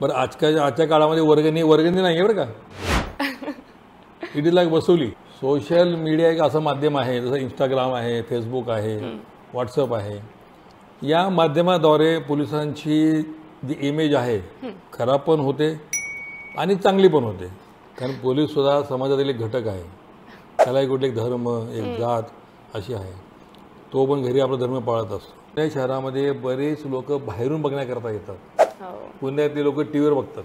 बरं आजच्या काळामध्ये वर्गणी नाही आहे बरं का. इट इज लाईक वसुली. सोशल मीडिया एक असं माध्यम आहे, जसं इंस्टाग्राम आहे, फेसबुक आहे, व्हॉट्सअप आहे. या माध्यमाद्वारे पोलिसांची जी इमेज आहे खराब पण होते आणि चांगली पण होते. कारण पोलीस सुद्धा समाजातील एक घटक आहे. त्याला कुठले एक धर्म, एक जात अशी आहे. तो पण घरी आपला धर्म पाळत असतो. त्या शहरामध्ये बरेच लोक बाहेरून बघण्याकरता येतात. पुण्यातले लोक टीव्हीवर बघतात.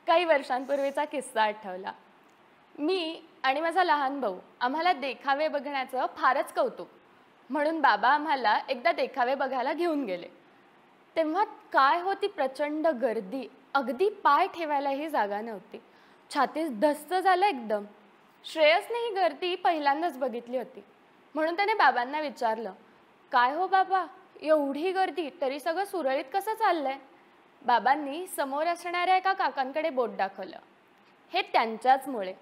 काही वर्षांपूर्वीचा किस्सा आठवला. मी आणि माझा लहान भाऊ आम्हाला देखावे बघण्याचं फारच कौतुक, म्हणून बाबा आम्हाला एकदा देखावे बघायला घेऊन गेले. तेव्हा काय होती प्रचंड गर्दी, अगदी पाय ठेवायलाही जागा नव्हती. छातीत धस्त झालं एकदम. श्रेयसने ही गर्दी पहिल्यांदाच बघितली होती, म्हणून त्याने बाबांना विचारलं, काय हो बाबा, एवढी गर्दी तरी सगळं सुरळीत कसं चाललंय? बाबांनी समोर असणाऱ्या एका काकांकडे बोट दाखवलं. हे त्यांच्याचमुळे.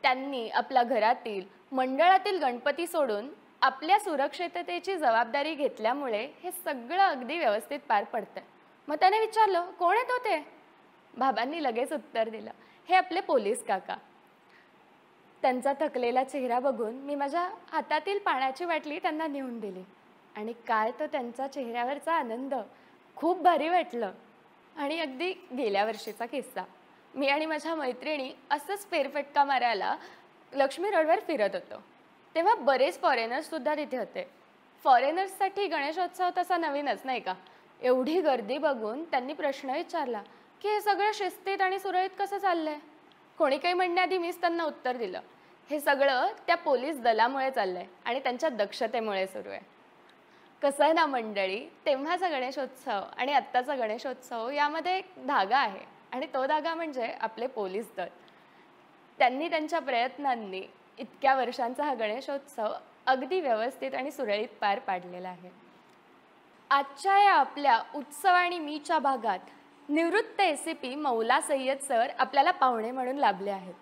त्यांनी आपल्या घरातील मंडळातील गणपती सोडून आपल्या सुरक्षिततेची जबाबदारी घेतल्यामुळे हे सगळं अगदी व्यवस्थित पार पडतंय. मग त्याने विचारलं, कोण आहेत होते? बाबांनी लगेच उत्तर दिलं, हे आपले पोलीस काका. त्यांचा थकलेला चेहरा बघून मी माझ्या हातातील पाण्याची बाटली त्यांना नेऊन दिली. आणि काय तो त्यांच्या चेहऱ्यावरचा आनंद, खूप भारी वाटलं. आणि अगदी गेल्या वर्षीचा किस्सा. मी आणि माझ्या मैत्रिणी असंच फेरफटका मारायला लक्ष्मी रोडवर फिरत होतो. तेव्हा बरेच फॉरेनर्ससुद्धा तिथे होते. फॉरेनर्ससाठी गणेशोत्सव तसा नवीनच नाही का. एवढी गर्दी बघून त्यांनी प्रश्न विचारला की हे सगळं शिस्तीत आणि सुरळीत कसं चाललंय? कोणी काही म्हणण्याआधी मीच त्यांना उत्तर दिलं, हे सगळं त्या पोलीस दलामुळे चाललंय आणि त्यांच्या दक्षतेमुळे सुरू आहे. कसं आहे ना मंडळी, तेव्हाचा गणेशोत्सव आणि आत्ताचा गणेशोत्सव यामध्ये एक धागा आहे, आणि तो धागा म्हणजे आपले पोलीस दल. त्यांनी त्यांच्या प्रयत्नांनी इतक्या वर्षांचा हा गणेशोत्सव अगदी व्यवस्थित आणि सुरळीत पार पाडलेला आहे. आजच्या या आपल्या उत्सव आणि मीच्या भागात निवृत्त ACP मौला सय्यद सर आपल्याला पाहुणे म्हणून लाभले आहेत.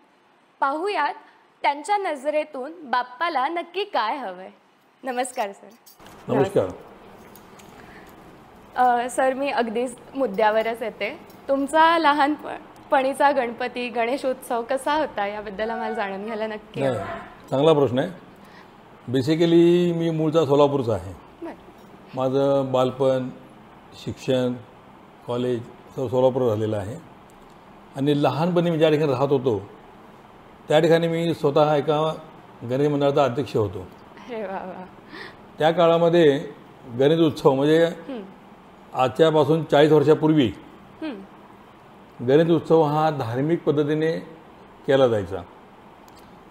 पाहूयात त्यांच्या नजरेतून बाप्पाला नक्की काय हवंय. नमस्कार सर. नमस्कार. सर, मी अगदीच मुद्द्यावरच येते. तुमचा लहानपणीचा गणपती गणेशोत्सव कसा होता याबद्दल आम्हाला जाणून घ्यायला नक्की. चांगला प्रश्न आहे. बेसिकली मी मूळचा सोलापूरचा आहे. माझं बालपण, शिक्षण, कॉलेज सर्व सोलापूर झालेलं आहे. आणि लहानपणी मी ज्या ठिकाणी राहत होतो त्या ठिकाणी मी स्वतः एका गणेश मंडळाचा अध्यक्ष होतो. अरे वा वा. त्या काळामध्ये गणेश उत्सव म्हणजे आजच्यापासून 40 वर्षापूर्वी गणेश उत्सव हा धार्मिक पद्धतीने केला जायचा.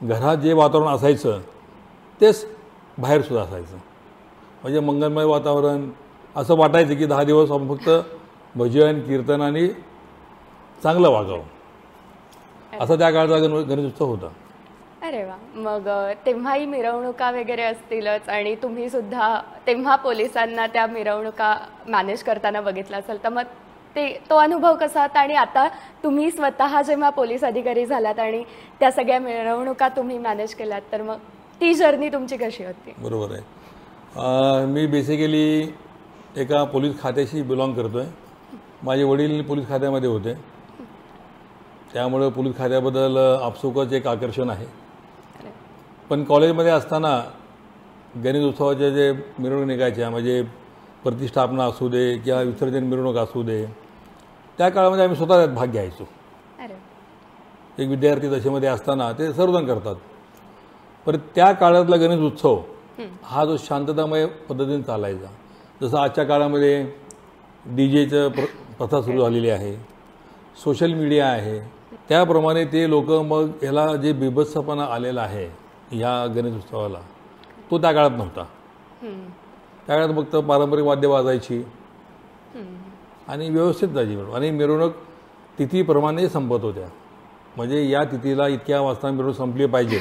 घरात जे वातावरण असायचं तेच बाहेरसुद्धा असायचं. म्हणजे मंगलमय वातावरण असं वाटायचं की 10 दिवस आपण फक्त भजन, कीर्तन आणि चांगलं वागावं, असा त्या काळचा गणेश उत्सव होता. अरे वा. मग तेव्हाही मिरवणुका वगैरे असतीलच, आणि तुम्ही सुद्धा तेव्हा पोलिसांना त्या मिरवणुका मॅनेज करताना बघितलं असेल, तर मग तो अनुभव कसा होता? आणि आता तुम्ही स्वतः जेव्हा पोलीस अधिकारी झालात आणि त्या सगळ्या मिरवणुका तुम्ही मॅनेज केल्यात, तर मग ती जर्नी तुमची कशी होती? बरोबर आहे. मी बेसिकली एका पोलीस खात्याशी बिलॉंग करतो आहे. माझे वडील पोलीस खात्यामध्ये होते, त्यामुळे पोलीस खात्याबद्दल आपसुकच एक आकर्षण आहे. पण कॉलेजमध्ये असताना गणेश उत्सवाच्या जे मिरवणूक निघायच्या, म्हणजे प्रतिष्ठापना असू दे किंवा विसर्जन मिरवणूक असू दे, त्या काळामध्ये आम्ही स्वतः त्यात भाग घ्यायचो. एक विद्यार्थी दशेमध्ये असताना ते सर्वजण करतात. पण त्या काळातला गणेश उत्सव हा जो शांततामय पद्धतीने चालायचा. जसं आजच्या काळामध्ये DJचं प्रथा सुरू झालेली आहे, सोशल मीडिया आहे, त्याप्रमाणे ते लोक मग ह्याला जे बिभत्सपणा आलेला आहे ह्या गणेश उत्सवाला, तो त्या काळात नव्हता. त्या काळात फक्त पारंपरिक वाद्य वाजायची आणि व्यवस्थित जायची, आणि मिरवणूक तिथीप्रमाणे संपत होत्या. म्हणजे या तिथीला इतक्या वाजता मिरवणूक संपली पाहिजे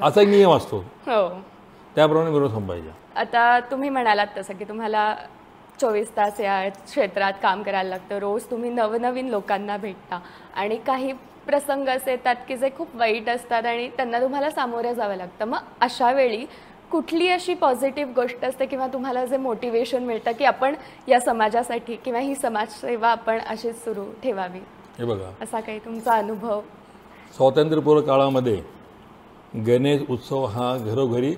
असा एक नियम असतो, त्याप्रमाणे मिरवणूक संपायच्या. आता तुम्ही म्हणालात तसं की तुम्हाला 24 तास या क्षेत्रात काम करायला लागतं. रोज तुम्ही नवनवीन लोकांना भेटता आणि काही प्रसंग असे येतात की जे खूप वाईट असतात आणि त्यांना तुम्हाला सामोरं जावं लागतं. मग अशा वेळी कुठली अशी पॉझिटिव्ह गोष्ट असते किंवा तुम्हाला जे मोटिवेशन मिळतं की आपण या समाजासाठी किंवा ही समाजसेवा आपण अशीच सुरू ठेवावी? हे बघा, असा काही तुमचा अनुभव? स्वातंत्र्यपूर्व काळामध्ये गणेश उत्सव हा घरोघरी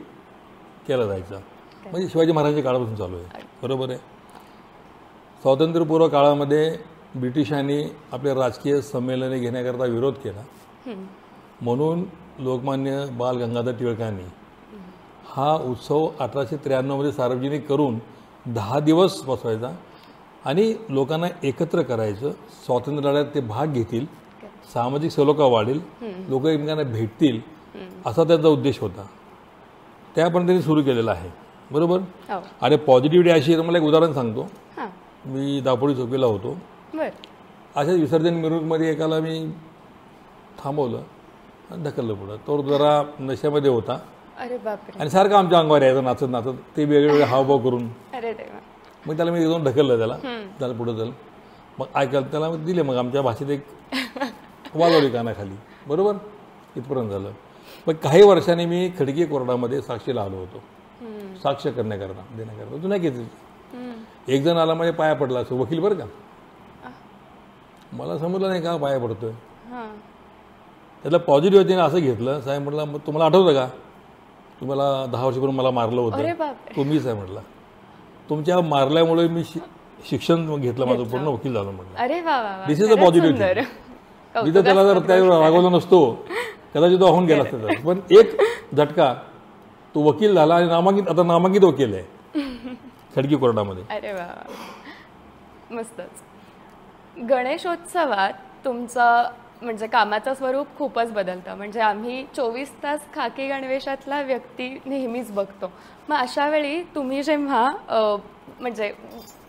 केला जायचा, म्हणजे शिवाजी महाराजांच्या काळापासून चालू आहे. बरोबर आहे. स्वातंत्र्यपूर्व काळामध्ये ब्रिटिशांनी आपले राजकीय संमेलने घेण्याकरता विरोध केला, म्हणून लोकमान्य बाल गंगाधर टिळकांनी हा उत्सव 1893मध्ये सार्वजनिक करून 10 दिवस बसवायचा आणि लोकांना एकत्र करायचं, स्वातंत्र्य लढ्यात ते भाग घेतील, सामाजिक सलोखा वाढेल, लोक एकमेकांना भेटतील, असा त्यांचा उद्देश होता. त्यापर्यंत त्यांनी सुरू केलेला आहे. बरोबर. आणि पॉझिटिव्हिटी अशी आहे, मला एक उदाहरण सांगतो. मी दापोडी चौकीला होतो, अशाच विसर्जन मिरवणुकीमध्ये एकाला मी थांबवलं आणि ढकललं पुढं. तो जरा नशेमध्ये होता. अरे बापरे. आणि सारखं आमच्या अंगावर यायचं नाचत नाचत, ते वेगवेगळे हावभाव करून. अरे देवा. मग त्याला मी एकदम ढकललं, त्याला पुढं चल. मग ऐकायला त्याला दिले, मग आमच्या भाषेत एक वाजवली कानाखाली. बरोबर. इथपर्यंत झालं. मग काही वर्षांनी मी खडकी कोर्टामध्ये साक्षीला आलो होतो, साक्ष करण्याकरता देण्याकरता. तू नाही घेतली. एक जण आला, माझ्या पाया पडला, असं वकील बरं का. मला समजलं नाही का पाया पडतोय. त्याला पॉझिटिव्ह होती, असं घेतलं. साहेब म्हटलं, मग तुम्हाला आठवतं का तुम्हाला 10 वर्षापूर्वी मला मारलं होतं? तुम्हीच आहे म्हटलं. तुमच्या मारल्यामुळे मी शिक्षण घेतलं, माझं पूर्ण वकील झालं म्हटलं. अरे वा. दिस इज अ पॉझिटिव्ह. मी तर त्याला जर त्यावेळेला रागवलं नसतो, कदाचित तो होऊन गेला असता. पण एक झटका, तो वकील झाला आणि आता नामांकित वकील आहे खडकी कोर्टामध्ये. अरे वा, मस्तच. गणेशोत्सवात तुमचं म्हणजे कामाचं स्वरूप खूपच बदलतं. म्हणजे आम्ही 24 तास खाकी गणवेशातला व्यक्ती नेहमीच बघतो. मग अशा वेळी तुम्ही जेव्हा म्हणजे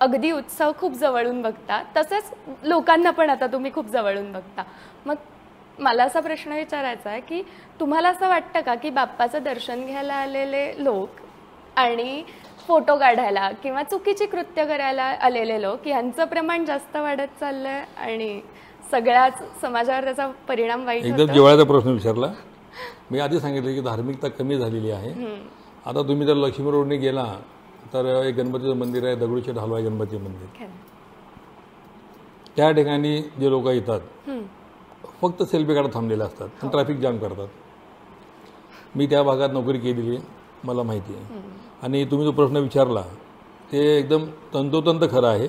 अगदी उत्सव खूप जवळून बघता, तसंच लोकांना पण आता तुम्ही खूप जवळून बघता. मग मला असा प्रश्न विचारायचा आहे की तुम्हाला असं वाटतं का की बाप्पाचं दर्शन घ्यायला आलेले लोक आणि फोटो काढायला किंवा चुकीची कृत्य करायला आलेले लोक यांचं प्रमाण जास्त वाढत चाललंय आणि सगळ्याच समाजावर त्याचा परिणाम वाईट होतो? एकदम जिव्हाळ्याचा प्रश्न विचारला. मी आधी सांगितलं की धार्मिकता कमी झालेली आहे. आता तुम्ही जर लक्ष्मी रोडने गेला तर एक गणपतीचं मंदिर आहे, दगडूशेठ हलवाई गणपती मंदिर. त्या ठिकाणी जे लोक येतात फक्त सेल्फी काढत थांबलेले असतात आणि ट्रॅफिक जाम करतात. मी त्या भागात नोकरी केलेली आहे, मला माहिती आहे. आणि तुम्ही जो प्रश्न विचारला ते एकदम तंतोतंत खरं आहे.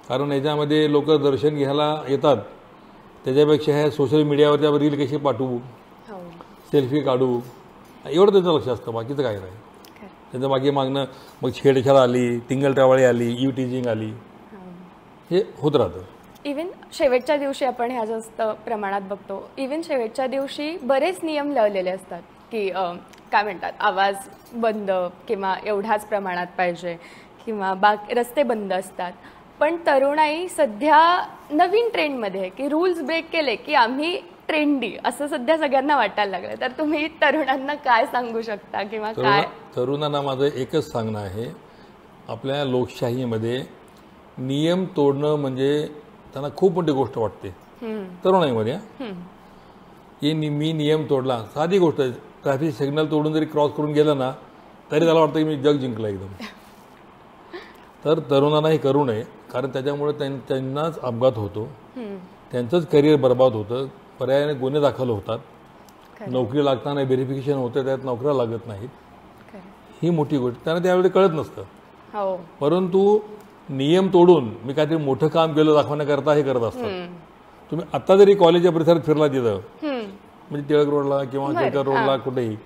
कारण याच्यामध्ये लोक दर्शन घ्यायला येतात, त्याच्यापेक्षा ह्या सोशल मीडियावर त्या रील कशी पाठवू, सेल्फी काढू, एवढं त्यांचं लक्ष असतं, बाकीचं काय नाही. त्यांचं बाकी मागणं मग छेडछाड आली, टिंगलटावाळी आली, यू टीजिंग आली, हे होत राहतं. इव्हन शेवटच्या दिवशी आपण ह्या जास्त प्रमाणात बघतो. इव्हन शेवटच्या दिवशी बरेच नियम लावलेले असतात की काय म्हणतात, आवाज बंद किंवा एवढ्याच प्रमाणात पाहिजे किंवा रस्ते बंद असतात. पण तरुणाई सध्या नवीन ट्रेंडमध्ये आहे की रूल्स ब्रेक केले की आम्ही ट्रेंडी, असं सध्या सगळ्यांना वाटायला लागलं. तर तुम्ही तरुणांना काय सांगू शकता किंवा काय? तरुणांना माझं एकच सांगणं आहे, आपल्या लोकशाहीमध्ये नियम तोडणं म्हणजे त्यांना खूप मोठी गोष्ट वाटते तरुणाईमध्ये. मी नियम तोडला, साधी गोष्ट आहे. ट्रॅफिक सिग्नल तोडून जरी क्रॉस करून गेलं ना तरी त्याला वाटतं की मी जग जिंकलं एकदम. तर तरुणांना हे करू नये, कारण त्याच्यामुळे त्यांनाच अपघात होतो, त्यांचंच करिअर बर्बाद होतं, पर्यायाने गुन्हे दाखल होतात, नोकरी लागताना व्हेरिफिकेशन होतं, त्यात नोकऱ्या लागत नाहीत. ही मोठी गोष्ट त्यांना त्यावेळी कळत नसतं. परंतु नियम तोडून मी काहीतरी मोठं काम केलं दाखवण्याकरता हे करत असतात. तुम्ही आता जरी कॉलेजच्या परिसरात फिरला तिथं, म्हणजे टिळक रोडला किंवा केळकर रोडला कुठेही,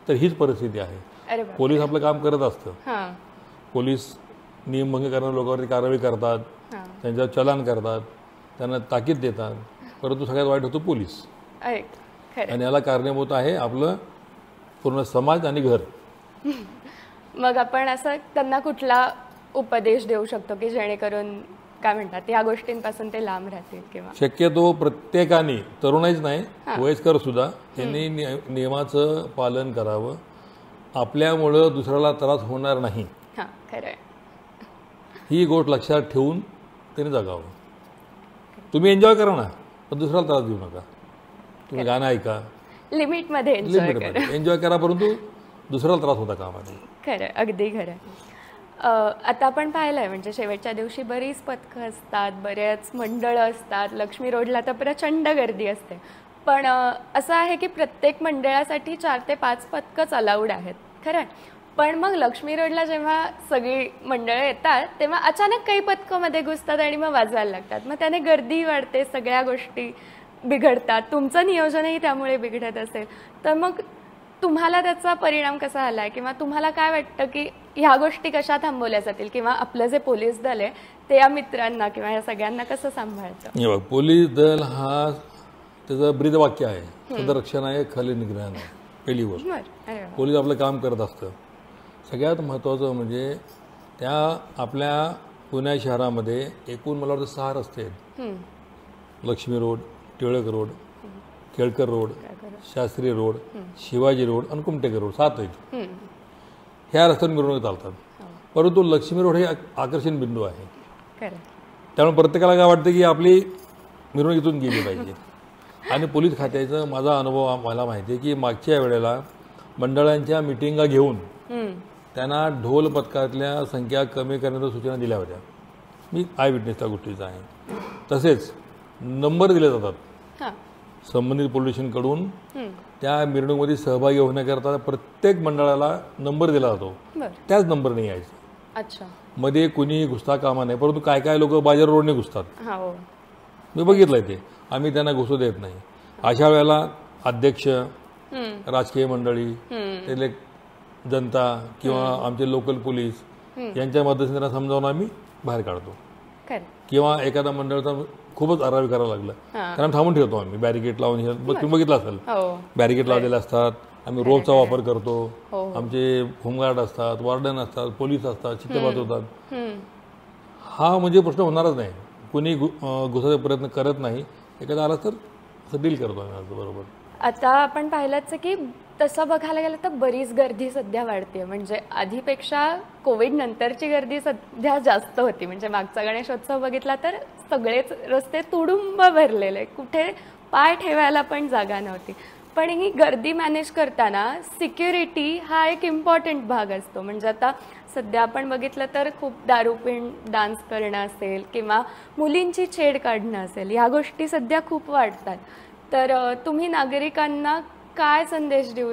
तर हीच परिस्थिती आहे. पोलीस आपलं काम करत असतं. पोलीस नियमभंग करणाऱ्या लोकांवरती कारवाई करतात, त्यांच्यावर चलान करतात, त्यांना ताकीद देतात. परंतु सगळ्यात वाईट होतो पोलीस. आणि याला कारणीभूत आहे आपलं पूर्ण समाज आणि घर. मग आपण असं त्यांना कुठला उपदेश देऊ शकतो की जेणेकरून काय म्हणतात या गोष्टींपासून ते लांब राहतील? किंवा शक्यतो प्रत्येकाने, तरुणच नाही वयस्कर सुद्धा, त्यांनी नियमाचं पालन करावं. आपल्यामुळं दुसऱ्याला त्रास होणार नाही, ही गोष्ट लक्षात ठेवून त्यांनी जगावं. तुम्ही एन्जॉय करा ना, पण दुसऱ्याला त्रास देऊ नका. तुम्ही गाणं ऐका, लिमिटमध्ये एन्जॉय करा. लिमिटमध्ये एन्जॉय करा, परंतु दुसऱ्याला त्रास होता कामा नये. खरं, अगदी खरं. आता आपण पाहिलंय म्हणजे शेवटच्या दिवशी बरीच पथकं असतात, बऱ्याच मंडळं असतात. लक्ष्मी रोडला तर प्रचंड गर्दी असते. पण असं आहे की प्रत्येक मंडळासाठी 4 ते 5 पथकंच अलाउड आहेत, खरं. पण मग लक्ष्मी रोडला जेव्हा सगळी मंडळं येतात तेव्हा अचानक काही पथकं मध्ये घुसतात आणि मग वाजवायला लागतात. मग त्याने गर्दी वाढते, सगळ्या गोष्टी बिघडतात. तुमचं नियोजनही त्यामुळे बिघडत असेल तर मग तुम्हाला त्याचा परिणाम कसा आलाय, किंवा तुम्हाला काय वाटतं की ह्या गोष्टी कशा थांबवल्या जातील, किंवा आपलं जे पोलीस दल आहे ते या मित्रांना किंवा या सगळ्यांना कसं सांभाळतं? पोलीस दल हा त्याचं ब्रीदवाक्य आहे, सदरक्षण आहे, खल निग्रहण आहे. पहिली गोष्ट, पोलीस आपलं काम करत असतं. सगळ्यात महत्त्वाचं म्हणजे त्या आपल्या पुणे शहरामध्ये एकूण मला वाटतं 6 रस्ते आहेत. Lakshmi road, Tilak road, Kelkar road, Shastri road, Shivaji road आणि कुमटेकर रोड, 7 आहेत. ह्या रस्त्यावर मिरवणूक चालतात. परंतु लक्ष्मी रोड हे आकर्षण बिंदू आहे. त्यामुळे प्रत्येकाला काय वाटतं की आपली मिरवणूक इथून गेली पाहिजे. आणि पोलीस खात्याचा माझा अनुभव मला माहिती आहे की मागच्या वेळेला मंडळांच्या मिटिंगा घेऊन त्यांना ढोल पथकातल्या संख्या कमी करण्याच्या सूचना दिल्या होत्या. मी आय विटनेस त्या गोष्टीचा आहे. तसेच नंबर दिले जातात संबंधित पोलीस स्टेशनकडून. त्या मिरवणुकीमध्ये सहभागी होण्याकरता प्रत्येक मंडळाला नंबर दिला जातो, त्याच नंबरने यायचं. मध्ये कुणी घुसता कामा नाही. परंतु काय काय लोक बाजार रोडने घुसतात, मी बघितलंय ते. आम्ही त्यांना घुसू देत नाही. अशा वेळेला अध्यक्ष, राजकीय मंडळी, त्यातले जनता किंवा आमचे लोकल पोलीस यांच्या मदतीने त्यांना समजावून आम्ही बाहेर काढतो. किंवा एखादा मंडळाचा खूपच आरावी करायला लागलं त्यांना थांबून ठेवतो आम्ही बॅरिकेड लावून. तुम्ही बघितलं असेल, बॅरिकेड लावलेले असतात. आम्ही रोजचा वापर करतो. आमचे होमगार्ड असतात, वॉर्डन असतात, पोलीस असतात, चित्रपात होतात. हा म्हणजे प्रश्न होणारच नाही. कुणी घुसायचा प्रयत्न करत नाही. एखादा आला तर असं डील करतो आम्ही बरोबर. आता आपण पाहिलंच की तसं बघायला गेलं तर बरीच गर्दी सध्या वाढते. म्हणजे आधीपेक्षा कोविड नंतरची गर्दी सध्या जास्त होती. म्हणजे मागचा गणेशोत्सव बघितला तर सगळेच रस्ते तुडुंब भरलेले, कुठे पाय ठेवायला पण जागा नव्हती. पण ही गर्दी मॅनेज करताना सिक्युरिटी हा एक इम्पॉर्टंट भाग असतो. म्हणजे आता सध्या आपण बघितलं तर खूप दारू पिऊन डान्स करणं असेल किंवा मुलींची छेड काढणं असेल, ह्या गोष्टी सध्या खूप वाढतात. तर तुम्ही नागरिकांना काय संदेश देऊ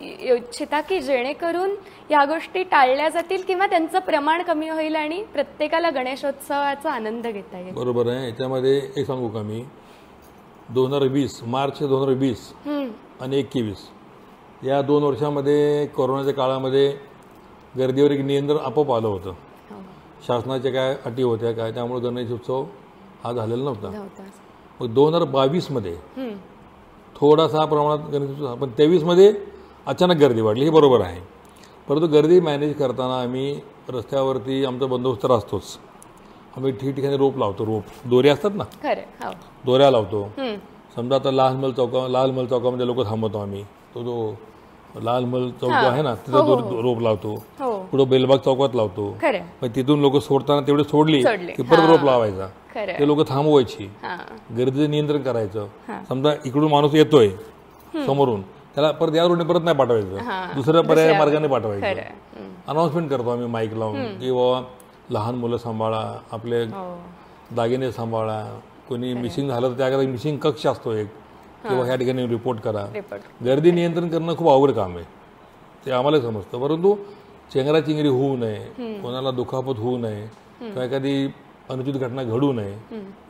इच्छिता की जेणेकरून या गोष्टी टाळल्या जातील किंवा त्यांचं प्रमाण कमी होईल आणि प्रत्येकाला गणेशोत्सवाचा आनंद घेता येईल? बरोबर आहे. याच्यामध्ये एक सांगू का मी, 2020 मार्च 2020 आणि 21 या 2 वर्षामध्ये कोरोनाच्या काळामध्ये गर्दीवर एक नियंत्रण आपोआप आलं होतं. शासनाच्या काय अटी होत्या काय, त्यामुळे गणेशोत्सव हा झालेला नव्हता. मग 2022 मध्ये थोडासा प्रमाणात गणेशोत्सव, पण 23 मध्ये अचानक गर्दी वाढली, हे बरोबर आहे. परंतु गर्दी मॅनेज करताना आम्ही रस्त्यावरती आमचा बंदोबस्त असतोच. आम्ही ठिकठिकाणी रोप लावतो. रोप दोरे असतात ना, दोऱ्या लावतो. समजा आता लालमहल चौकामध्ये लोक थांबवतो आम्ही. तो जो लालमहल चौक आहे ना, तिथं रोप लावतो. पुढे बेलबाग चौकात लावतो. मग तिथून लोक सोडताना तेवढे सोडली की परत रोप लावायचा. ते लोक थांबवायची, गर्दीचं नियंत्रण करायचं. समजा इकडून माणूस येतोय समोरून, त्याला परत या रोडने परत नाही पाठवायचं, दुसऱ्या पर्याय मार्गाने पाठवायचं. अनाउन्समेंट करतो आम्ही माईक लावून की बाबा लहान मुलं सांभाळा, आपले दागिने सांभाळा. कोणी मिसिंग झालं तर त्याकडे मिसिंग कक्ष असतो एक, किंवा ह्या ठिकाणी रिपोर्ट करा. गर्दी नियंत्रण करणं खूप अवघड काम आहे, ते आम्हाला समजतं. परंतु चेंगराचेंगरी होऊ नये, कोणाला दुखापत होऊ नये किंवा एखादी अनुचित घटना घडू नये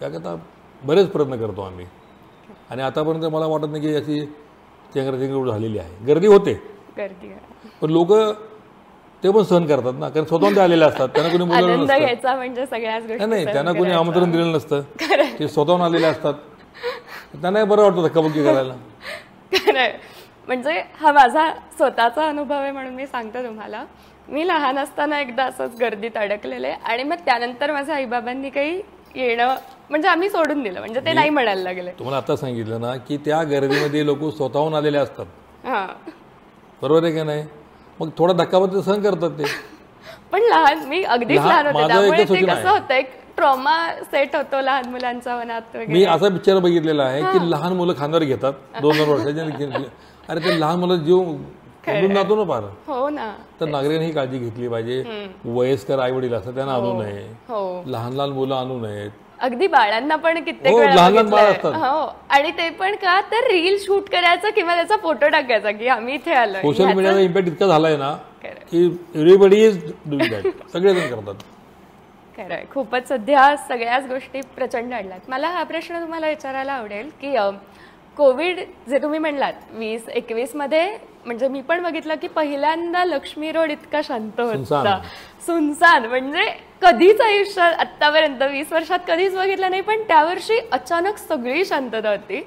याकरता बरेच प्रयत्न करतो आम्ही. आणि आतापर्यंत मला वाटत नाही की अशी चेंगराचेंगरी झालेली आहे. गर्दी होते, पण लोक ते पण सहन करतात ना, कारण स्वतःहून ते आलेले असतात. त्यांना कोणी बोलवलं नसतं, नाही त्यांना कोणी आमंत्रण दिलेलं नसतं, ते स्वतःहून आलेले असतात. त्यांना बरं वाटतं धक्काबुक्की करायला. म्हणजे हा माझा स्वतःचा अनुभव आहे म्हणून मी सांगते तुम्हाला. मी लहान असताना एकदा असंच गर्दीत अडकलेले आणि मग त्यानंतर माझ्या आईबाबांनी काही येणं म्हणजे आम्ही सोडून दिलं. म्हणजे ते नाही म्हणायला लागले. तुम्हाला आता सांगितलं ना की त्या गर्दीमध्ये लोक स्वतःहून आलेले असतात, बरोबर आहे का नाही? मग थोडा धक्काबुक्की सहन करतात ते. पण लहान, मी अगदीच लहान होते, त्यामुळे ते कसं होतं ट्रॉमा सेट होतो लहान मुलांच्या मनात वगैरे. मी असा पिक्चर बघितलेला आहे की लहान मुलं खांद्यावर घेतात 2-2 वर्षाचे. अरे ते लहान मुलं जीव करून जातो ना पार. हो ना. तर नागरिकांनी ही काळजी घेतली पाहिजे. वयस्कर आई वडील असतात त्यांना आणू नये, हो लहान लहान मुलं आणू नयेत. अगदी बाळांना पण कित्येक हो, वेळा लहान लहान बाळ बघितलंय. असतात. हो आणि ते पण का तर रील शूट करायचं किंवा त्याचा फोटो टाकायचा की आम्ही इथे आलोय. सोशल मीडियाचा इम्पॅक्ट इतका झालाय ना खरंय. की एव्हरीबडी इज डुईंग दॅट. सगळेजण करतात. खरंय. खूपच सध्या सगळ्याच गोष्टी प्रचंड अडल्यात. मला हा प्रश्न तुम्हाला विचारायला आवडेल की कोविड जे तुम्ही म्हणलात 2021 मध्ये म्हणजे मी पण बघितलं की पहिल्यांदा लक्ष्मी रोड इतका शांत होता, सुनसान. म्हणजे कधीच आयुष्यात आतापर्यंत 20 वर्षात कधीच बघितलं नाही, पण त्या वर्षी अचानक सगळी शांतता होती.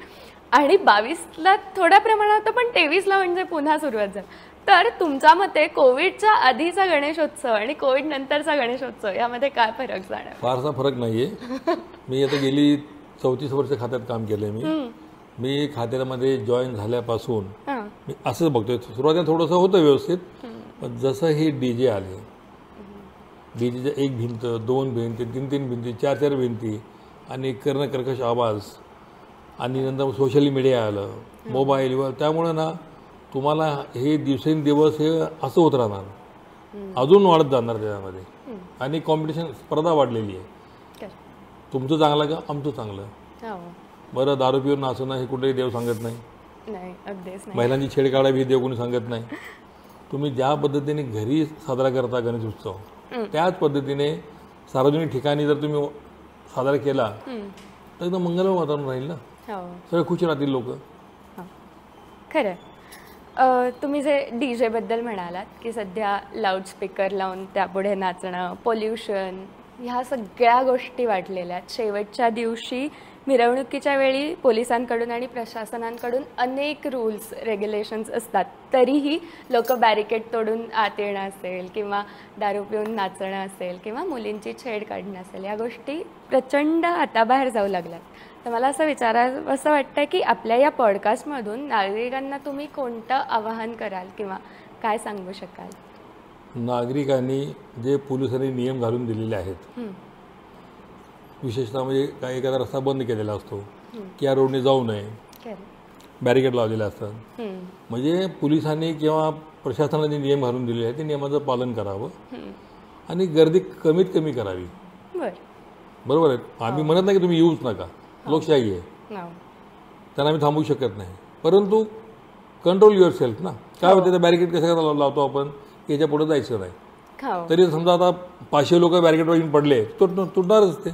आणि 22ला थोड्या प्रमाणात होतं, पण 23ला म्हणजे पुन्हा सुरुवात झाली. तर तुमच्या मते कोविडच्या आधीचा गणेशोत्सव आणि कोविड नंतरचा गणेशोत्सव यामध्ये काय फरक जाणार? फारसा फरक नाहीये. मी आता गेली 34 वर्ष खात्यात काम केलंय. मी खात्यामध्ये जॉईन झाल्यापासून मी असंच बघतोय. सुरुवातीला थोडंसं होतं व्यवस्थित, पण जसं हे डीजे आले, डीजेच्या 1 भिंत 2 भिंती 3 भिंती 4 भिंती आणि कर्कश आवाज आणि नंतर सोशल मीडिया आलं, मोबाईलवर, त्यामुळे ना तुम्हाला हे दिवसेंदिवस हे असं होत राहणार, अजून वाढत जाणार त्यामध्ये. आणि कॉम्पिटिशन स्पर्धा वाढलेली आहे. तुमचं चांगलं का आमचं चांगलं. बरं, दारू पिऊन नाचणं हे कुठेही देव सांगत नाही. महिलांची छेड काढावी हे देव कोणी सांगत नाही. तुम्ही ज्या पद्धतीने घरी साजरा करता गणेश उत्सव, त्याच पद्धतीने सार्वजनिक ठिकाणी जर तुम्ही साजरा केला तर एकदम मंगलमय वातावरण राहील ना. सगळे खुश राहतील लोक. खरं. तुम्ही जे डीजे बद्दल म्हणालात की सध्या लाऊडस्पीकर लावून त्यापुढे नाचणं, पोल्युशन, ह्या सगळ्या गोष्टी वाढलेल्या आहेत. शेवटच्या दिवशी मिरवणुकीच्या वेळी पोलिसांकडून आणि प्रशासनांकडून अनेक रूल्स रेग्युलेशन्स असतात, तरीही लोक बॅरिकेड तोडून आत येणं असेल किंवा दारू पिऊन नाचणं असेल किंवा मुलींची छेड काढणं असेल, या गोष्टी प्रचंड हाताबाहेर जाऊ लागल्यात. तर मला असं विचारावं असं वाटतं की आपल्या या पॉडकास्टमधून नागरिकांना तुम्ही कोणतं आवाहन कराल किंवा काय सांगू शकाल? नागरिकांनी जे पोलिसांनी नियम घालून दिलेले आहेत, विशेषतः म्हणजे काय एखादा रस्ता बंद केलेला असतो की या रोडने जाऊ नये, बॅरिकेड लावलेले असतात, म्हणजे पोलिसांनी किंवा प्रशासनाने नियम घालून दिलेले आहेत ते नियमाचं पालन करावं आणि गर्दी कमीत कमी करावी. बरोबर आहे. आम्ही म्हणत नाही की तुम्ही येऊच नका, लोकशाही आहे, त्यांना आम्ही थांबवू शकत नाही, परंतु कंट्रोल युअर सेल्फ ना. काय होते, बॅरिकेड कसं लावतो आपण, याच्या पुढे जायचं नाही. तरी समजा आता 500 लोक बॅरिकेडवर येऊन पडले, तुटणारच ते.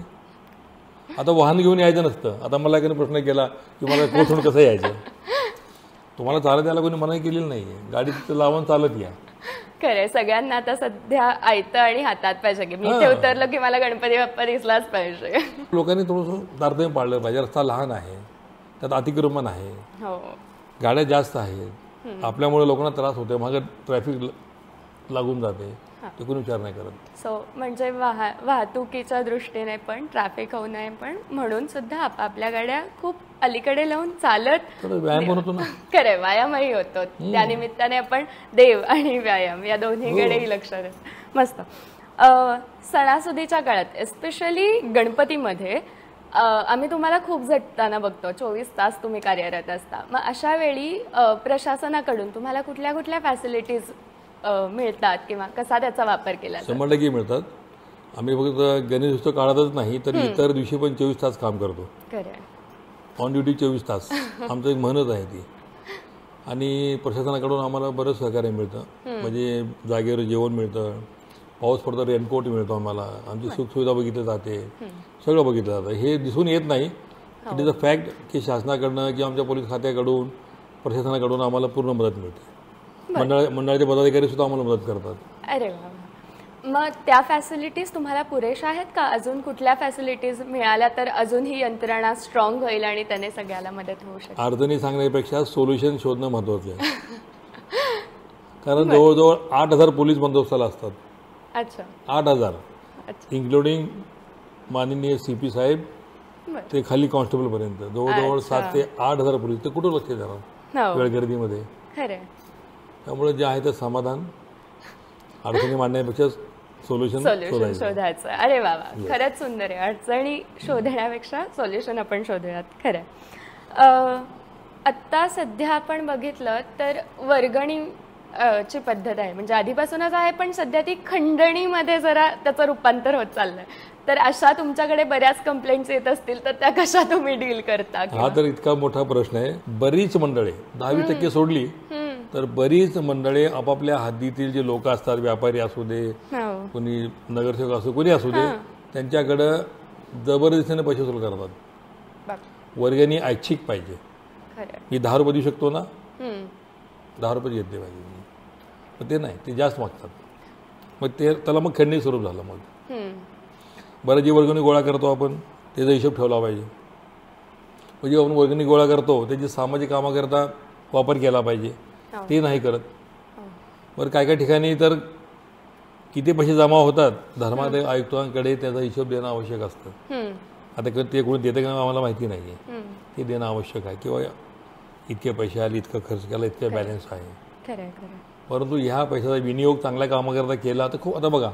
आता वाहन घेऊन यायचं नसतं. आता मला एकाने प्रश्न केला की मला कोसळून कसं यायचं. तुम्हाला चालत यायला कोणी मनाई केलेली नाहीये, गाडीत लावून चालत या. खरंय. सगळ्यांना आता सध्या आयतं आणि हातात पाहिजे की मी ते उतरलं की मला गणपती बाप्पा दिसलाच पाहिजे. लोकांनी थोडंसं तारतम्य पाळलं पाहिजे. रस्ता लहान आहे, त्यात अतिक्रमण आहे, गाड्या जास्त आहेत, आपल्यामुळे लोकांना त्रास होतो, मागे ट्रॅफिक लागून जाते, ते कोणी विचार नाही करत. सो म्हणजे वाहतुकीच्या दृष्टीने पण ट्रॅफिक होऊ नये पण म्हणून सुद्धा आपापल्या गाड्या खूप अलीकडे लावून चालत व्यायाम पण होतो ना. खरंय, व्यायामही होतो. त्यानिमित्ताने आपण देव आणि व्यायाम या दोन्हीकडेही लक्ष देतो. मस्त. सणासुदीच्या काळात एस्पेशली गणपतीमध्ये आम्ही तुम्हाला खूप झटताना बघतो, 24 तास तुम्ही कार्यरत असता. मग अशा वेळी प्रशासनाकडून तुम्हाला कुठल्या कुठल्या फॅसिलिटीज मिळतात किंवा कसा त्याचा वापर केला? 100% मिळतात. आम्ही फक्त गणेश उत्सव काळातच नाही तर इतर दिवशी पण 24 तास काम करतो. ऑन ड्युटी 24 तास आमचं एक मेहनत आहे ती. आणि प्रशासनाकडून आम्हाला बरंच सहकार्य मिळतं. म्हणजे जागेवर जेवण मिळतं, पाऊस पडतो रेनकोट मिळतो आम्हाला, आमची सुखसुविधा बघितली जाते, सगळं बघितलं जातं. हे दिसून येत नाही, इट इज अ फॅक्ट की शासनाकडनं किंवा आमच्या पोलीस खात्याकडून प्रशासनाकडून आम्हाला पूर्ण मदत मिळते. मंडळाचे पदाधिकारी सुद्धा आम्हाला मदत करतात. अरे वा. मग त्या फॅसिलिटीज तुम्हाला पुरेशा आहेत का? अजून कुठल्या फॅसिलिटीज मिळाल्या तर अजून ही यंत्रणा स्ट्रॉंग होईल आणि त्याने सगळ्याला मदत होऊ शकते? अडचणी सांगण्यापेक्षा सोल्युशन शोधणं महत्वाचं आहे. कारण जवळजवळ 8,000 पोलीस बंदोबस्ताला असतात. अच्छा. 8,000 इन्क्लुडिंग माननीय CP साहेब ते खाली कॉन्स्टेबल पर्यंत जवळजवळ 7,000 ते 8,000 पोलीस. ते कुठं लक्ष देणार वेळ गर्दीमध्ये? त्यामुळे जे आहे ते समाधान, अडचणी मांडण्यापेक्षा सोल्युशन सोल्युशन शोधायचं. अरे वा वा, खरंच सुंदर आहे. अडचणी शोधण्यापेक्षा सोल्युशन आपण शोधूयात. खरं. आत्ता सध्या आपण बघितलं तर वर्गणी ची पद्धत आहे, म्हणजे आधीपासूनच आहे, पण सध्या ती खंडणीमध्ये जरा त्याचं रूपांतर होत चाललंय. तर अशा तुमच्याकडे बऱ्याच कंप्लेंट्स येत असतील, तर त्या कशा तुम्ही डील करता? हा तर इतका मोठा प्रश्न आहे. बरीच मंडळे 10% सोडली तर बरीच मंडळे आपापल्या हद्दीतील जे लोक असतात, व्यापारी असू दे, कोणी नगरसेवक असो, कोणी असू दे, त्यांच्याकडं जबरदस्तीने पैसे वसूल करतात. वर्गणी ऐच्छिक पाहिजे. मी 10 रुपये देऊ शकतो ना, 10 रुपये घेतले पाहिजे. मग ते नाही, ते जास्त मागतात. मग त्याला मग खंडणी स्वरूप झालं. मग बरं, जी वर्गणी गोळा करतो आपण त्याचा हिशोब ठेवला पाहिजे. म्हणजे आपण वर्गणी गोळा करतो त्याची सामाजिक कामाकरता वापर केला पाहिजे. ते नाही करत. बरं, काय काय ठिकाणी तर किती पैसे जमा होतात धर्मादाय आयुक्तांकडे त्याचा हिशोब देणं आवश्यक असतं. आता ते कोणी देतं का आम्हाला माहिती नाही आहे. ते देणं आवश्यक आहे. किंवा इतके पैसे आले, इतकं खर्च केला, इतकं बॅलन्स आहे. परंतु ह्या पैशाचा विनियोग चांगल्या कामाकरता केला तर खूप. आता बघा,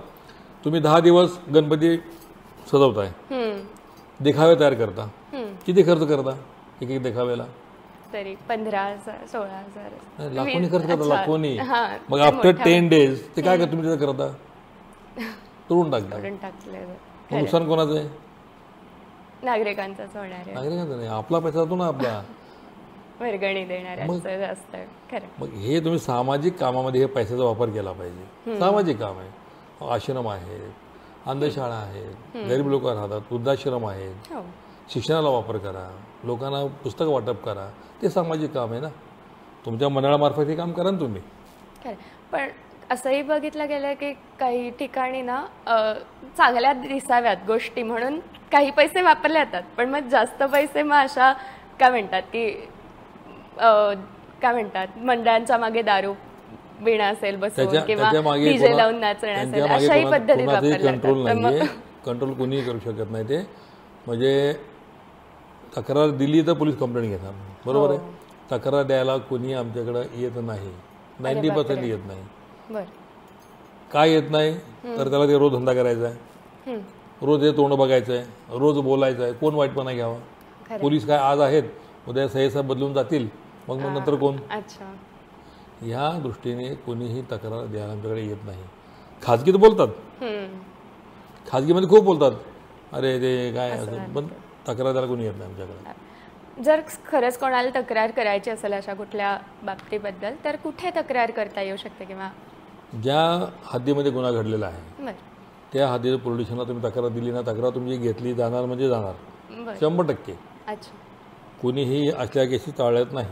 तुम्ही 10 दिवस गणपती सजवताय, देखावे तयार करता, किती खर्च करता एक एक देखाव्याला? तरी 15,000 16,000 लाखोनी खर्च करता, लाखोनी. मग आफ्टर 10 days ते काय करता तुम्ही त्याचं करता? तोडून टाकता. मग नुकसान कोणाचं आहे? नागरिकांचाच होणार आहे. नागरिकांचा नाही, आपला पैसा जातो ना, आपला वर्गणी देणाऱ्यांचं जास्त. खरं. मग हे तुम्ही सामाजिक कामामध्ये हे पैशाचा वापर केला पाहिजे. सामाजिक काम आहे, आश्रम आहे, अंधशाळा आहेत, गरीब लोक राहतात, वृद्धाश्रम आहेत, शिक्षणाला वापर करा, लोकांना पुस्तकं वाटप करा. ते सामाजिक काम आहे ना. तुमच्या मंडळामार्फत हे काम करा ना तुम्ही. पण असंही बघितलं गेलं की काही ठिकाणी ना चांगल्या दिसाव्यात गोष्टी म्हणून काही पैसे वापरले जातात, पण मग जास्त पैसे मग अशा काय म्हणतात की काय म्हणतात मंडळांच्या मागे दारू पिणं असेल बसून किंवा डीजे लावून नाचणं असेल, अशाही पद्धतीत वापरले. कंट्रोल कोणीही करू शकत नाही. ते म्हणजे तक्रार दिली तर पोलीस कंप्लेंट घेणार, बरोबर आहे. तक्रार द्यायला कोणी आमच्याकडे येत नाही. 90% येत नाही. काय येत नाही तर त्याला ते रोज धंदा करायचा आहे, रोज हे तोंड बघायचं आहे, रोज बोलायचं आहे. कोण वाईटपणा घ्यावा? पोलीस काय आज आहेत, उद्या सहसा बदलून जातील, मग नंतर कोण? ह्या दृष्टीने कोणीही तक्रार द्यायला आमच्याकडे येत नाही. खाजगीत बोलतात, खाजगीमध्ये खूप बोलतात, अरे ते काय असं, पण तक्रार द्यायला कोणी येत नाही आमच्याकडे. जर खरंच कोणाला तक्रार करायची असेल अशा कुठल्या बाबतीबद्दल, तर कुठे तक्रार करता येऊ शकते? किंवा ज्या हद्दीमध्ये गुन्हा घडलेला आहे त्या हद्दीत पोलीस स्टेशनला तुम्ही तक्रार दिली ना, तक्रार तुमची घेतली जाणार म्हणजे जाणार 100%. अच्छा. कुणीही असल्या केसी टाळत नाही.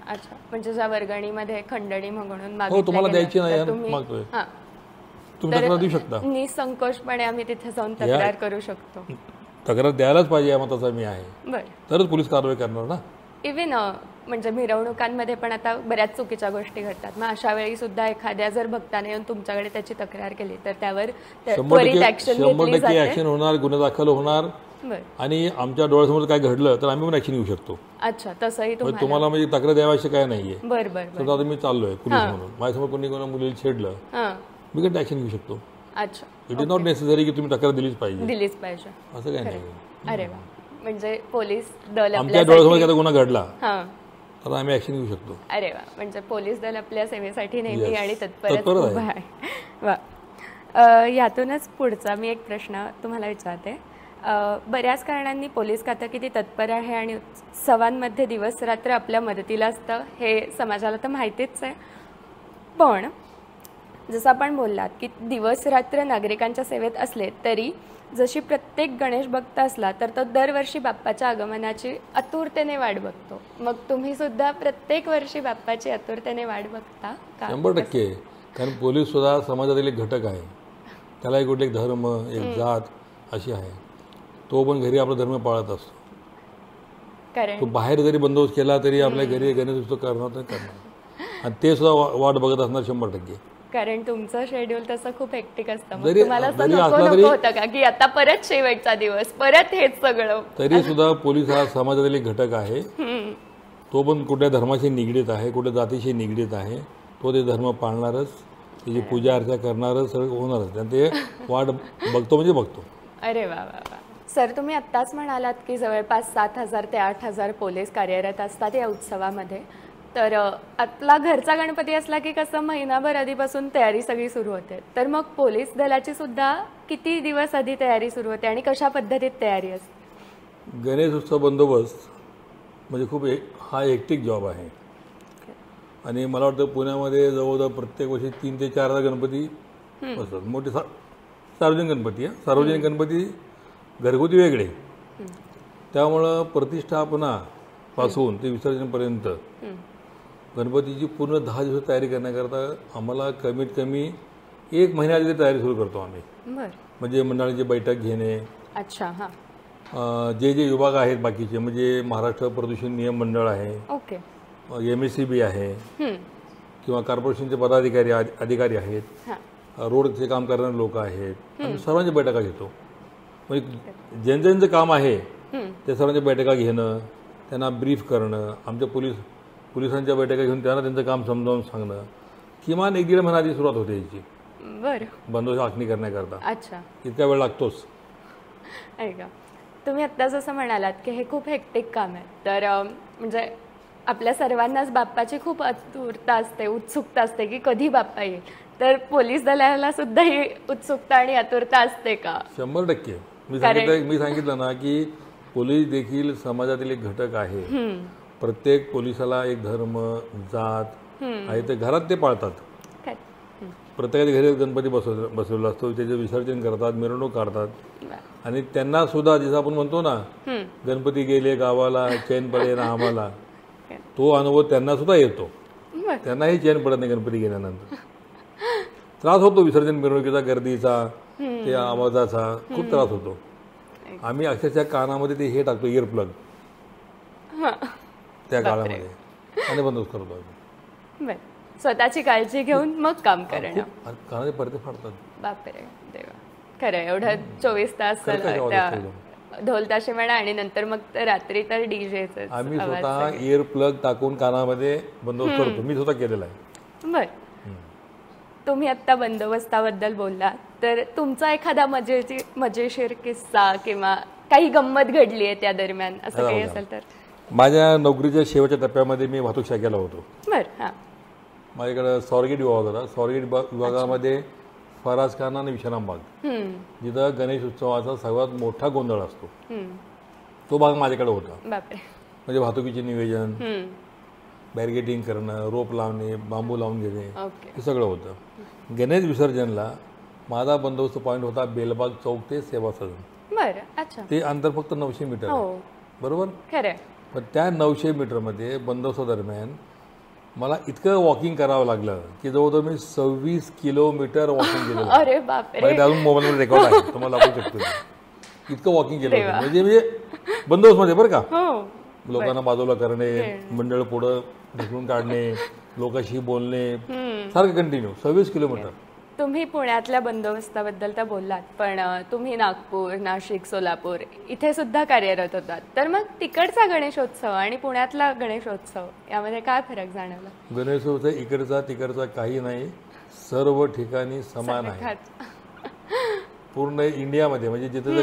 अच्छा, म्हणजे ज्या वर्गणीमध्ये खंडणी म्हणून हो तुम्हाला द्यायची नाही मागतोय, तुम्ही तक्रार देऊ शकता. निसंकोचपणे आम्ही तिथे जाऊन तक्रार करू शकतो. तक्रार द्यायलाच पाहिजे, मताचा मी आहे, तरच पोलीस कारवाई करणार ना. इव्हन म्हणजे मिरवणुकांमध्ये पण आता बऱ्याच चुकीच्या गोष्टी घडतात. मग अशा वेळी सुद्धा एखाद्या जर भक्ताने येऊन तुमच्याकडे त्याची तक्रार केली तर त्यावर 100% ऍक्शन होणार, गुन्हा दाखल होणार. आणि आमच्या डोळ्यासमोर काय घडलं तर आम्ही पण ऍक्शन घेऊ शकतो. अच्छा, तसंही तुम्हाला म्हणजे तक्रार द्यावायची काय नाहीये. बरं. आता मी चाललोय पोलीस म्हणून, माझ्यासमोर कोणी कोणा मुलीला छेडलं, मी काय ऍक्शन घेऊ शकतो. अच्छा, इट इज नॉट नेसेसरी की तुम्ही तक्रार दिलीच पाहिजे असं काय नाही. अरे वा, म्हणजे पोलीस दल आमच्या डोळ्यासमोर एखादा गुन्हा घडला तर आम्ही ऍक्शन घेऊ शकतो. अरे वा, म्हणजे पोलीस दल आपल्या सेवेसाठी नेहमी आणि तत्पर आहे. वा. यातूनच पुढचा मी एक प्रश्न तुम्हाला विचारते. बऱ्याच कारणांनी पोलीस खातं किती तत्पर आहे आणि उत्सवांमध्ये दिवस रात्र आपल्या मदतीला असतं हे समाजाला तर माहितीच आहे. पण जसं आपण बोललात की दिवस रात्र नागरिकांच्या सेवेत असले तरी जशी प्रत्येक गणेश भक्त असला तर तो दरवर्षी बाप्पाच्या आगमनाची आतुरतेने वाट बघतो. मग तुम्ही सुद्धा प्रत्येक वर्षी बाप्पाची आतुरतेने वाट बघता का? 100%. कारण पोलीस सुद्धा समाजातील एक घटक आहे. त्याला एक कुठले धर्म, एक जात अशी आहे. तो पण घरी आपला धर्म पाळत असतो. तो बाहेर जरी बंदोबस्त केला तरी आपल्या घरी गणेश उत्सव करणार आणि ते सुद्धा वाट बघत असणार 100%. कारण तुमचं शेड्यूल तसं खूप हेक्टिक असतं. तुम्हाला असं नको होतं का की आता परत शेवटचा दिवस, परत हेच सगळं? तरी सुद्धा पोलीस हा समाजातील एक घटक आहे. तो पण कुठल्या धर्माशी निगडीत आहे, कुठल्या जातीशी निगडीत आहे. तो ते धर्म पाळणारच त्याची पूजा अर्चा करणारं सगळं होणारच, आणि ते वाट बघतो म्हणजे बघतो. अरे वा वा वा. सर, तुम्ही आत्ताच म्हणालात की जवळपास 7,000 ते 8,000 पोलीस कार्यरत असतात या उत्सवामध्ये. तर आपला घरचा गणपती असला की कसं महिनाभर आधीपासून तयारी सगळी सुरू होते. तर मग पोलीस दलाची सुद्धा किती दिवस आधी तयारी सुरू होते आणि कशा पद्धतीत तयारी असते? गणेश उत्सव बंदोबस्त म्हणजे खूप हा हेक्टिक जॉब आहे. आणि मला वाटतं पुण्यामध्ये जवळजवळ प्रत्येक वर्षी 3 ते 4 गणपती असतात. मोठे सार्वजनिक गणपती आहे. सार्वजनिक गणपती घरगुती वेगळे, त्यामुळं प्रतिष्ठापनापासून ते विसर्जनपर्यंत गणपतीची पूर्ण 10 दिवस तयारी करण्याकरता आम्हाला कमीत कमी 1 महिन्याची तयारी सुरू करतो आम्ही. म्हणजे मंडळाची बैठक घेणे. अच्छा. हां. जे विभाग आहेत बाकीचे, म्हणजे महाराष्ट्र प्रदूषण नियम मंडळ आहे, ओके, MSCB आहे, किंवा कॉर्पोरेशनचे पदाधिकारी अधिकारी आहेत, रोडचे काम करणारे लोक आहेत, आम्ही सर्वांच्या बैठका घेतो. म्हणजे ज्यांचं काम आहे त्या सर्वांच्या बैठका घेणं, त्यांना ब्रीफ करणं, आमच्या पोलिसांच्या बैठका घेऊन त्यांना त्यांचं काम समजावून सांगणं. किमान 1-1.5 महिना आधी सुरुवात होते याची बंदोबस्त आखणी करण्याकरता. अच्छा. इतका वेळ लागतोच. ऐका, तुम्ही आत्ता जसं म्हणालात की हे खूप हेक्टिक काम आहे, तर म्हणजे आपल्या सर्वांनाच बाप्पाची खूप आतुरता असते, उत्सुकता असते की कधी बाप्पा येईल. तर पोलीस दलाला सुद्धा ही उत्सुकता आणि आतुरता असते का? 100%. मी सांगितलं ना की पोलीस देखील समाजातील एक घटक आहे. प्रत्येक पोलिसाला एक धर्म, जात आहे, तर घरात ते पाळतात. प्रत्येकाच्या घरी गणपती बसवलेला असतो, त्याचे विसर्जन करतात, मिरवणूक काढतात. आणि त्यांना सुद्धा, जसं आपण म्हणतो ना, गणपती गेले गावाला चैन पडे ना आम्हाला, तो अनुभव त्यांना सुद्धा येतो. त्यांनाही चैन पडत नाही गणपती गेल्यानंतर. त्रास होतो विसर्जन मिरवणुकीचा, गर्दीचा, त्या आवाजाचा खूप त्रास होतो. आम्ही अक्षरशः कानामध्ये ते हे टाकतो, इयर प्लग, त्या काळामध्ये, आणि बंदोबस्त करतो आम्ही. स्वतःची काळजी घेऊन मग काम करणं. कानाचे पडदे फाडतात. बापरे देवा. खरं एवढं 24 तास ढोल ताशे म्हणा, आणि नंतर मग रात्री तर डीजेच. आम्ही स्वतः इयर प्लग टाकून कानामध्ये बंदोबस्त करतो. मी स्वतः केलेला आहे. बर. तुम्ही आत्ता बंदोबस्ताबद्दल बोलला, तर तुमचा एखादा मजेशीर किस्सा किंवा काही गंमत घडली आहे त्या दरम्यान, असं काही असेल तर? माझ्या नोकरीच्या शेवटच्या टप्प्यामध्ये मी वाहतूक शाखेला होतो. बरं. हां. माझ्याकडे स्वारगेट विभाग होता. स्वारगेट विभागामध्ये फराज खान आणि विश्राम बाग, जिथं गणेश उत्सवाचा सर्वात मोठा गोंधळ असतो, तो भाग माझ्याकडे होता. म्हणजे वाहतुकीचे नियोजन, बॅरिगेटिंग करणं, रोप लावणे, बांबू लावून घेणे, हे सगळं होतं. गणेश विसर्जनला माझा बंदोबस्त पॉईंट होता बेलबाग चौक ते सेवा सदन. ते अंतर फक्त 900 मीटर, बरोबर. पण त्या 900 मीटरमध्ये बंदोबस्त दरम्यान मला इतकं वॉकिंग करावं लागलं की जवळजवळ मी 26 किलोमीटर वॉकिंग केलं. अरे बापरे. अजून मोबाईलमध्ये रेकॉर्ड आहे, तुम्हाला दाखवू शकतो. इतकं वॉकिंग केलं होतं. म्हणजे बंदोबस्तमध्ये बरं का, लोकांना बाजूला करणे, मंडळ पुढं ढकलून काढणे, लोकांशी बोलणे, सारखं कंटिन्यू 26 किलोमीटर. तुम्ही पुण्यातल्या बंदोबस्ताबद्दल तर बोललात, पण तुम्ही नागपूर, नाशिक, सोलापूर इथे सुद्धा कार्यरत होतात. तर मग तिकडचा गणेशोत्सव आणि पुण्यातला गणेशोत्सव यामध्ये काय फरक जाणवला? गणेशोत्सव इकडचा तिकडचा काही नाही, सर्व ठिकाणी समान आहे. पूर्ण इंडियामध्ये, म्हणजे जिथे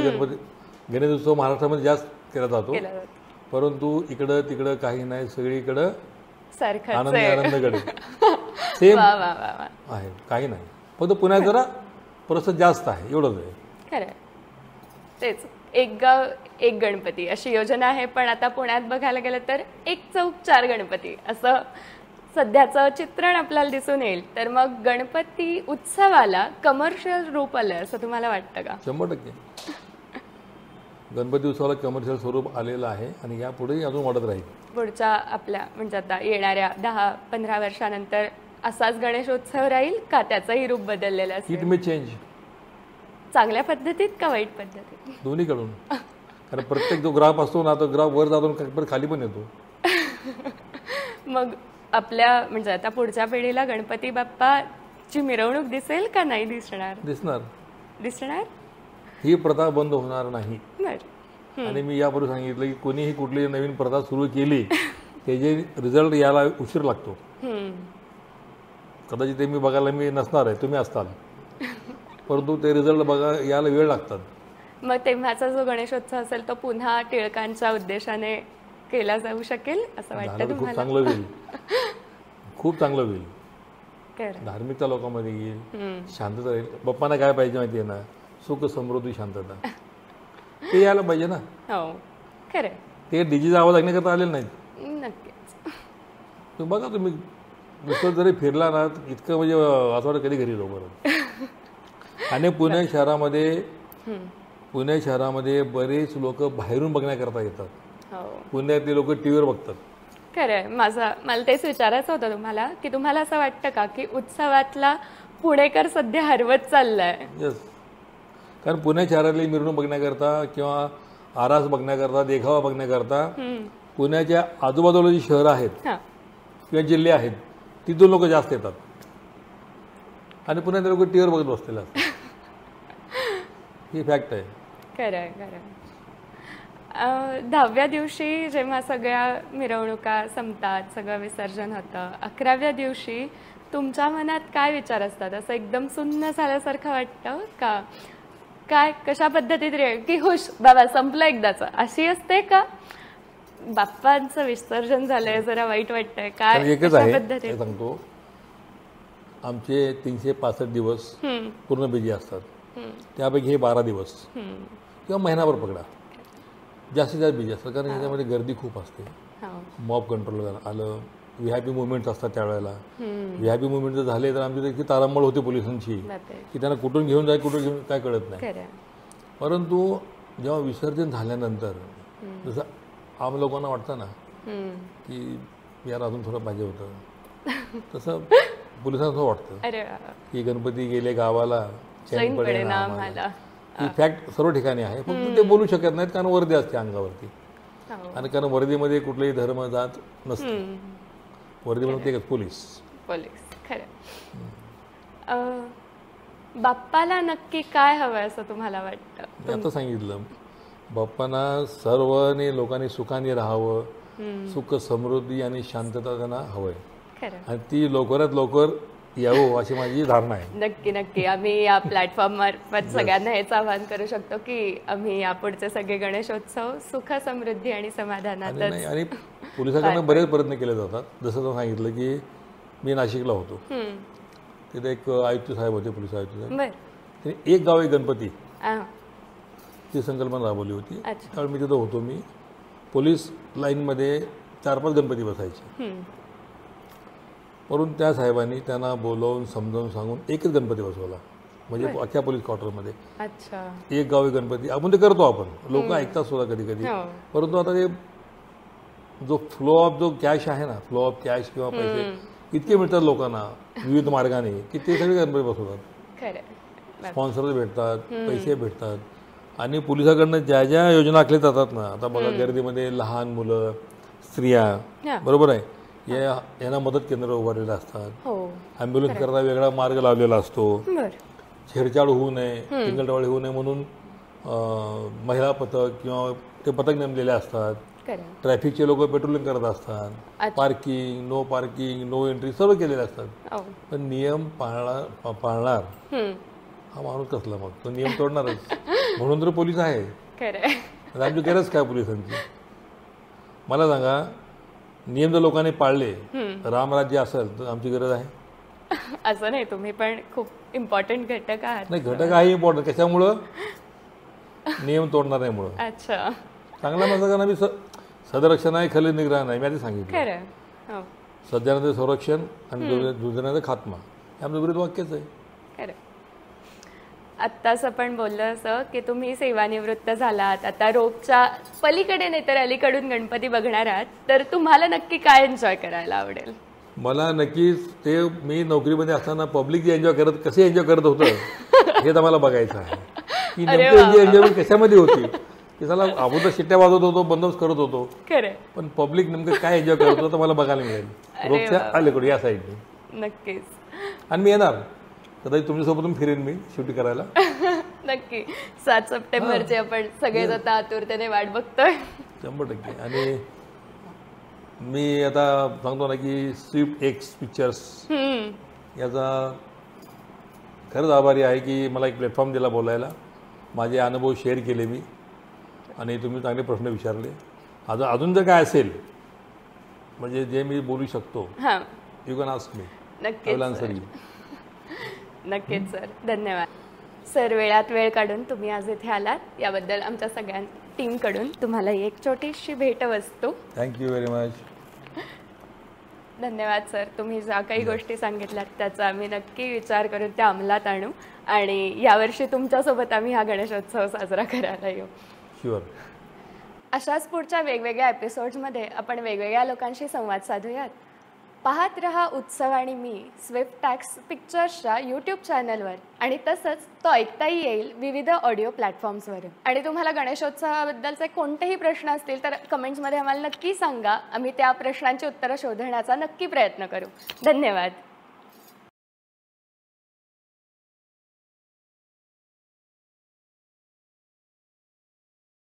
गणेशोत्सव महाराष्ट्रामध्ये जास्त केला जातो, परंतु इकडं तिकडं काही नाही, सगळीकडं आनंदगड सेम आहे, काही नाही. फक्त पुण्यात जरा प्रसाद जास्त आहे, एवढंच आहे. खरं तेच, एक गाव एक गणपती अशी योजना आहे. पण आता पुण्यात बघायला गेलं तर 1 चौक 4 गणपती असं सध्याचं चित्रण आपल्याला दिसून येईल. तर मग गणपती उत्सवाला कमर्शियल रूप आलं असं तुम्हाला वाटतं का? 100%. गणपती उत्सवाला कमर्शियल स्वरूप आलेलं आहे आणि यापुढेही अजून वाढत राहील. पुढच्या आपल्या म्हणजे आता येणाऱ्या 10-15 वर्षानंतर असाच गणेशोत्सव राहील का त्याचंही रूप बदललेलं असेल? It may change. चांगल्या पद्धतीत का वाईट पद्धतीत? दोन्हीकडून. कारण प्रत्येक जो ग्राफ असतो ना, तो ग्राफ वर जातो खाली पण येतो. मग आपल्या म्हणजे आता पुढच्या पिढीला गणपती बाप्पाची मिरवणूक दिसेल का नाही दिसणार? दिसणार. ही प्रथा बंद होणार नाही. आणि मी यापूर्वी सांगितलं की कोणीही कुठलीही नवीन प्रथा सुरू केली त्याचे रिझल्ट यायला उशीर लागतो. कदाचित ते मी बघायला मी नसणार आहे, तुम्ही असताल, परंतु ते रिझल्ट बघा यायला वेळ लागतात. मग तेव्हाचा जो गणेशोत्सव असेल तो पुन्हा टिळकांच्या उद्देशाने केला जाऊ शकेल असं झालं वाटतं तर खूप तुम्हाला? चांगलं होईल, खूप चांगलं होईल. खरं. धार्मिकता लोकांमध्ये येईल, शांतता राहील. बाप्पांना काय पाहिजे माहिती आहे ना, सुख समृद्धी शांतता, ते यायला पाहिजे ना. हो खरं. ते डीजेचा आवाज ऐकण्याकरता आलेलं नाहीत. नक्कीच. तुम्ही बघा, तुम्ही नुसतं जरी फिरला ना इतकं म्हणजे असं वाटतं कधी घरी येतो परत. आणि पुणे शहरामध्ये बरेच लोक बाहेरून बघण्याकरता येतात. हो पुण्यातले लोक टीव्हीवर बघतात. खरं. मला तेच विचारायचं होतं तुम्हाला की तुम्हाला असं वाटतं का की उत्सवातला पुणेकर सध्या हरवत चाललाय? यस, कारण पुणे शहरातली मिरवणूक बघण्याकरता किंवा आरास बघण्याकरता, देखावा बघण्याकरता पुण्याच्या आजूबाजूला जी शहरं आहेत किंवा जिल्हे आहेत तिथून लोक जास्त येतात. आणि पुण्यातले लोक टीव्हीवर बघत बसलेले असतात. ही फॅक्ट आहे. खरं आहे. खरं. 10व्या दिवशी जेव्हा सगळ्या मिरवणुका संपतात, सगळं विसर्जन होतं, 11व्या दिवशी तुमच्या मनात काय विचार असतात? असं एकदम सुन्न झाल्यासारखं वाटतं का? काय कशा पद्धतीत की खुश बाबा संपलं एकदाच अशी असते का? बाप्पांचं विसर्जन झालंय जरा वाईट वाटतंय काय? एकच आहे सांगतो, आमचे 365 दिवस पूर्ण बिजी असतात. त्यापैकी हे 12 दिवस किंवा महिनाभर पकडा जास्तीत जास्त बिजी असतात, कारण याच्यामध्ये गर्दी खूप असते. मॉब कंट्रोल आलं, व्हीआयपी मुवमेंट्स असतात त्यावेळेला. व्हीआयपी मुवमेंट जर झाले तर आमची इतकी तारांबळ होते पोलिसांची की त्यांना कुठून घेऊन जाय कुठून घेऊन काय कळत नाही. परंतु जेव्हा विसर्जन झाल्यानंतर जसं आम लोकांना वाटतं ना की यार अजून थोडं पाहिजे होतं, तसं पोलिसांना वाटतं की गणपती गेले गावाला चैन पडेना आम्हाला. ही फॅक्ट सर्व ठिकाणी आहे, फक्त ते बोलू शकत नाहीत कारण वर्दी असते अंगावरती. आणि कारण वर्दीमध्ये कुठलेही धर्म जात नसते, वर्दीमध्ये एकच पोलीस. खरं. बाप्पाला नक्की काय हवंय असं तुम्हाला वाटतं? मी आता सांगितलं, बाप्पांना सर्वांनी लोकांनी सुखाने राहावं, सुख समृद्धी आणि शांतता त्यांना हवंय, आणि ती लवकरात लवकर यावं अशी माझी धारणा आहे. नक्की. आम्ही या प्लॅटफॉर्म मार्फत सगळ्यांना हेच आवाहन करू शकतो की आम्ही यापुढचे सगळे गणेशोत्सव सुख समृद्धी आणि समाधानात. आणि पोलिसांकडून बरेच प्रयत्न केले जातात. जसं तो सांगितलं की मी नाशिकला होतो, तिथे एक आयुक्त साहेब होते, पोलीस आयुक्त साहेब, त्यांनी एक गाव एक गणपती ती संकल्पना राबवली होती. त्यावेळी मी तिथं होतो. मी पोलीस लाईनमध्ये 4-5 गणपती बसायचे, म्हणून त्या साहेबांनी त्यांना बोलवून समजावून सांगून एकच गणपती बसवला, म्हणजे अख्ख्या पोलीस क्वार्टरमध्ये. एक गाव एक गणपती. आपण ते करतो, आपण लोक ऐकतात सुद्धा कधी कधी. परंतु आता ते जो फ्लो ऑफ जो कॅश आहे ना, फ्लो ऑफ कॅश किंवा पैसे इतके मिळतात लोकांना विविध मार्गाने की ते सगळे गणपती बसवतात. स्पॉन्सर भेटतात, पैसे भेटतात, आणि पोलिसाकडनं ज्या ज्या योजना आखल्या जातात ना, आता बघा गर्दीमध्ये लहान मुलं, स्त्रिया, बरोबर आहे, यांना मदत केंद्र उभारलेलं असतात. ॲम्ब्युलन्स करता वेगळा मार्ग लावलेला असतो. छेडछाड होऊ नये, टिंगलटवाळी होऊ नये म्हणून महिला पथक किंवा ते पथक नेमलेले असतात. ट्रॅफिकचे लोक पेट्रोलिंग करत असतात. Parking, no parking, no entry सर्व केलेले असतात. पण नियम पाळणार हा माणूस कसला? मग तो नियम तोडणारच. म्हणून तर पोलीस आहे. आमची गरज काय पोलिसांची? मला सांगा, नियम जर लोकांनी पाळले, रामराज्य असेल तर आमची गरज आहे? असं नाही, तुम्ही पण खूप इम्पॉर्टंट घटक आहात. नाही, घटक आहे इम्पॉर्टंट. कशामुळं? नियम तोडणार नाही मुळे. अच्छा, चांगला माझा का मी सदरक्षण आहे, खले निग्रह नाही. मी आधी सांगितलं, सध्याचं संरक्षण आणि दुसऱ्याचं खात्मा हे आमचं विरुद्ध वाक्यच आहे. आत्ताच आपण बोललो असं की तुम्ही सेवानिवृत्त झालात, आता रोगच्या पलीकडे नाही तर अलीकडून गणपती बघणार आहात, तर तुम्हाला नक्की काय एन्जॉय करायला आवडेल? मला नक्कीच ते मी नोकरीमध्ये असताना पब्लिक जे कसे एन्जॉय करत होतं हे तर मला बघायचं आहे की नेमकं एन्जॉयमेंट कशामध्ये होती. की त्याला अगोदर शिट्ट्या वाजवत होतो, बंदोबस्त करत होतो, पण पब्लिक नेमकं काय एन्जॉय करत होतं मला बघायला मिळेल रोगच्या अलीकडे या साईडने. नक्कीच. आणि मी येणार कदाचित तुमच्यासोबत फिरेन मी शूटिंग करायला. नक्की. 7 सप्टेंबरची आपण सगळेच आता आतुरतेने वाट बघतोय. 100%. आणि मी आता सांगतो ना की स्विफ्ट एक्स पिक्चर्स याचा खरंच आभारी आहे की मला एक प्लॅटफॉर्म दिला बोलायला, माझे अनुभव शेअर केले मी आणि तुम्ही चांगले प्रश्न विचारले. अजून जर काय असेल म्हणजे जे मी बोलू शकतो, हां यू कॅन आस्क मी. नक्कीच आन्सर सर. यू. नक्कीच सर, धन्यवाद सर. वेळात वेळ काढून तुम्ही आज इथे आलात याबद्दल आमच्या सगळ्या टीमकडून तुम्हाला एक छोटीशी भेटवस्तू. Thank you very much. धन्यवाद सर. तुम्ही ज्या काही गोष्टी सांगितल्यात त्याचा आम्ही नक्की विचार करून त्या अंमलात आणू आणि यावर्षी तुमच्यासोबत आम्ही हा गणेशोत्सव साजरा करायला येऊ. शुअर. अशाच पुढच्या वेगवेगळ्या एपिसोड्समध्ये आपण वेगवेगळ्या लोकांशी संवाद साधूयात. पाहत रहा उत्सव आणि मी स्विफ्ट टॅक्स पिक्चर्सच्या यूट्यूब चॅनलवर आणि तसंच तो ऐकताही येईल विविध ऑडिओ प्लॅटफॉर्म्सवर. आणि तुम्हाला गणेशोत्सवाबद्दलचे कोणतेही प्रश्न असतील तर कमेंट्समध्ये आम्हाला नक्की सांगा. आम्ही त्या प्रश्नांची उत्तरं शोधण्याचा नक्की प्रयत्न करू. धन्यवाद.